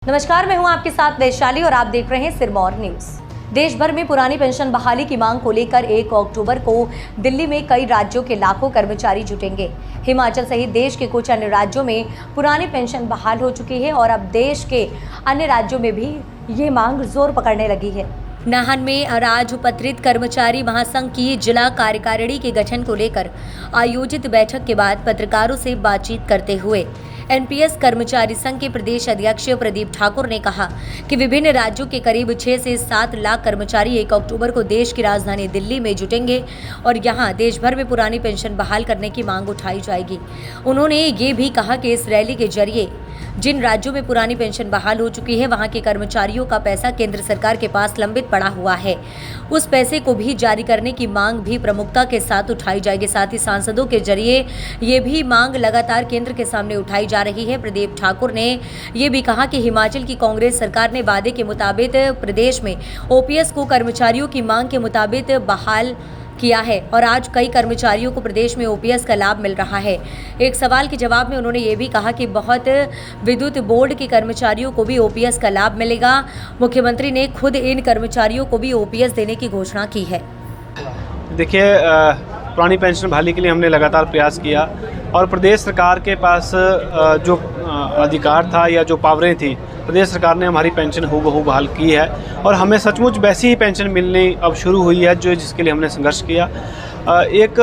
नमस्कार, मैं हूं आपके साथ वैशाली और आप देख रहे हैं सिरमौर न्यूज। देश भर में पुरानी पेंशन बहाली की मांग को लेकर 1 अक्टूबर को दिल्ली में कई राज्यों के लाखों कर्मचारी जुटेंगे। हिमाचल सहित देश के कुछ अन्य राज्यों में पुरानी पेंशन बहाल हो चुकी है और अब देश के अन्य राज्यों में भी ये मांग जोर पकड़ने लगी है। नाहन में आज उपत्रित कर्मचारी महासंघ की जिला कार्यकारिणी के गठन को लेकर आयोजित बैठक के बाद पत्रकारों से बातचीत करते हुए एनपीएस कर्मचारी संघ के प्रदेश अध्यक्ष प्रदीप ठाकुर ने कहा कि विभिन्न राज्यों के करीब 6 से 7 लाख कर्मचारी 1 अक्टूबर को देश की राजधानी दिल्ली में जुटेंगे और यहां देश भर में पुरानी पेंशन बहाल करने की मांग उठाई जाएगी। उन्होंने ये भी कहा कि इस रैली के जरिए जिन राज्यों में पुरानी पेंशन बहाल हो चुकी है वहां के कर्मचारियों का पैसा केंद्र सरकार के पास लंबित पड़ा हुआ है, उस पैसे को भी जारी करने की मांग भी प्रमुखता के साथ उठाई जाएगी। साथ ही सांसदों के जरिए ये भी मांग लगातार केंद्र के सामने उठाई जा रही है। प्रदीप ठाकुर ने ये भी कहा कि हिमाचल की कांग्रेस सरकार ने वादे के मुताबिक प्रदेश में ओपीएस को कर्मचारियों की मांग के मुताबिक बहाल किया है और आज कई कर्मचारियों को प्रदेश में ओपीएस का लाभ मिल रहा है। एक सवाल के जवाब में उन्होंने ये भी कहा कि बहुत विद्युत बोर्ड के कर्मचारियों को भी ओपीएस का लाभ मिलेगा। मुख्यमंत्री ने खुद इन कर्मचारियों को भी ओपीएस देने की घोषणा की है। देखिए, पुरानी पेंशन बहाली के लिए हमने लगातार प्रयास किया और प्रदेश सरकार के पास जो अधिकार था या जो पावरें थी, प्रदेश सरकार ने हमारी पेंशन हूबहू बहाल की है और हमें सचमुच वैसी ही पेंशन मिलनी अब शुरू हुई है जिसके लिए हमने संघर्ष किया। एक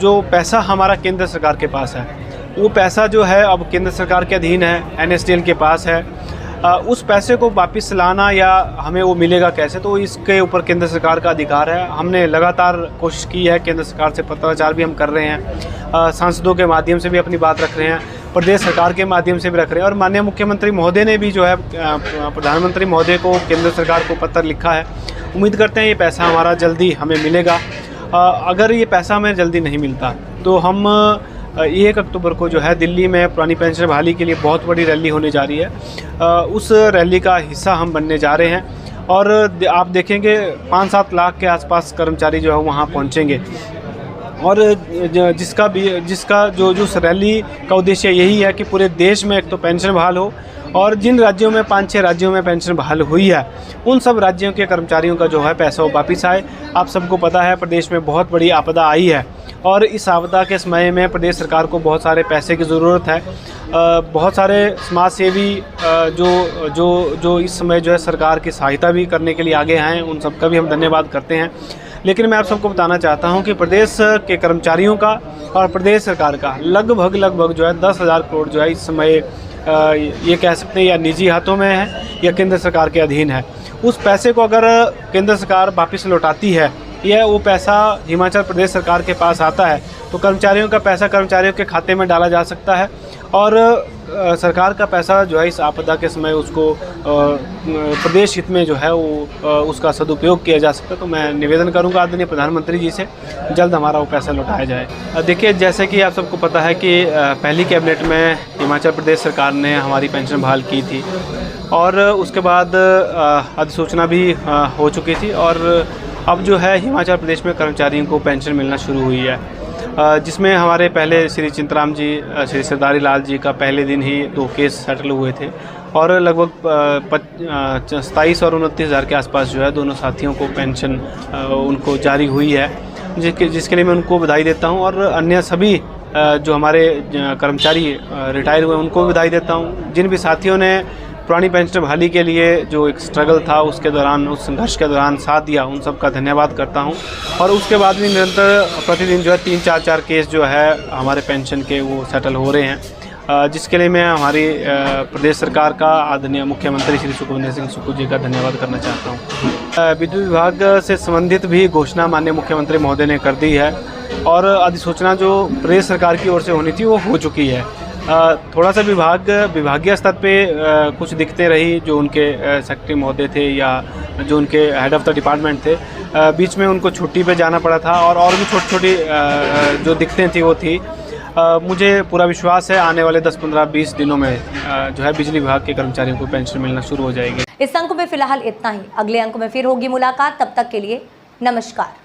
जो पैसा हमारा केंद्र सरकार के पास है, वो पैसा जो है अब केंद्र सरकार के अधीन है, एनएसडीएल के पास है। उस पैसे को वापस लाना या हमें वो मिलेगा कैसे, तो इसके ऊपर केंद्र सरकार का अधिकार है। हमने लगातार कोशिश की है, केंद्र सरकार से पत्राचार भी हम कर रहे हैं, सांसदों के माध्यम से भी अपनी बात रख रहे हैं, प्रदेश सरकार के माध्यम से भी रख रहे हैं और माननीय मुख्यमंत्री महोदय ने भी जो है प्रधानमंत्री महोदय को केंद्र सरकार को पत्र लिखा है। उम्मीद करते हैं ये पैसा हमारा जल्दी हमें मिलेगा। अगर ये पैसा हमें जल्दी नहीं मिलता तो हम 1 अक्टूबर को जो है दिल्ली में पुरानी पेंशन बहाली के लिए बहुत बड़ी रैली होने जा रही है। उस रैली का हिस्सा हम बनने जा रहे हैं और आप देखेंगे 5-7 लाख के आसपास कर्मचारी जो है वहाँ पहुँचेंगे और जिसका जो रैली का उद्देश्य यही है कि पूरे देश में एक तो पेंशन बहाल हो और जिन राज्यों में 5-6 राज्यों में पेंशन बहाल हुई है उन सब राज्यों के कर्मचारियों का जो है पैसा वापस आए। आप सबको पता है प्रदेश में बहुत बड़ी आपदा आई है और इस आपदा के समय में प्रदेश सरकार को बहुत सारे पैसे की ज़रूरत है। बहुत सारे समाज सेवी जो इस समय जो है सरकार की सहायता भी करने के लिए आगे हैं, उन सबका भी हम धन्यवाद करते हैं। लेकिन मैं आप सबको बताना चाहता हूं कि प्रदेश के कर्मचारियों का और प्रदेश सरकार का लगभग जो है 10,000 करोड़ जो है इस समय ये कह सकते हैं या निजी हाथों में है या केंद्र सरकार के अधीन है। उस पैसे को अगर केंद्र सरकार वापस लौटाती है या वो पैसा हिमाचल प्रदेश सरकार के पास आता है तो कर्मचारियों का पैसा कर्मचारियों के खाते में डाला जा सकता है और सरकार का पैसा जो है इस आपदा के समय उसको प्रदेश हित में जो है वो उसका सदुपयोग किया जा सकता है। तो मैं निवेदन करूंगा आदरणीय प्रधानमंत्री जी से जल्द हमारा वो पैसा लौटाया जाए। देखिए, जैसे कि आप सबको पता है कि पहली कैबिनेट में हिमाचल प्रदेश सरकार ने हमारी पेंशन बहाल की थी और उसके बाद अधिसूचना भी हो चुकी थी और अब जो है हिमाचल प्रदेश में कर्मचारियों को पेंशन मिलना शुरू हुई है, जिसमें हमारे पहले श्री चिंतराम जी, श्री सरदारी लाल जी का पहले दिन ही 2 केस सेटल हुए थे और लगभग 27 और 29 हज़ार के आसपास जो है दोनों साथियों को पेंशन उनको जारी हुई है, जिसके लिए मैं उनको बधाई देता हूं और अन्य सभी जो हमारे कर्मचारी रिटायर हुए उनको बधाई देता हूं। जिन भी साथियों ने पुरानी पेंशन बहाली के लिए जो एक स्ट्रगल था उसके दौरान, उस संघर्ष के दौरान साथ दिया, उन सब का धन्यवाद करता हूं और उसके बाद भी निरंतर प्रतिदिन जो है 3-4 केस जो है हमारे पेंशन के वो सेटल हो रहे हैं, जिसके लिए मैं हमारी प्रदेश सरकार का आदरणीय मुख्यमंत्री श्री सुखविंदर सिंह सुक्खू जी का धन्यवाद करना चाहता हूँ। विद्युत विभाग से संबंधित भी घोषणा माननीय मुख्यमंत्री महोदय ने कर दी है और अधिसूचना जो प्रदेश सरकार की ओर से होनी थी वो हो चुकी है। थोड़ा सा विभागीय स्तर पे कुछ दिक्कतें रही, जो उनके सेक्रेटरी महोदय थे या जो उनके हेड ऑफ़ द डिपार्टमेंट थे, बीच में उनको छुट्टी पे जाना पड़ा था और भी छोटी जो दिक्कतें थी वो थी। मुझे पूरा विश्वास है आने वाले 10-15-20 दिनों में जो है बिजली विभाग के कर्मचारियों को पेंशन मिलना शुरू हो जाएगी। इस अंक में फिलहाल इतना ही, अगले अंक में फिर होगी मुलाकात। तब तक के लिए नमस्कार।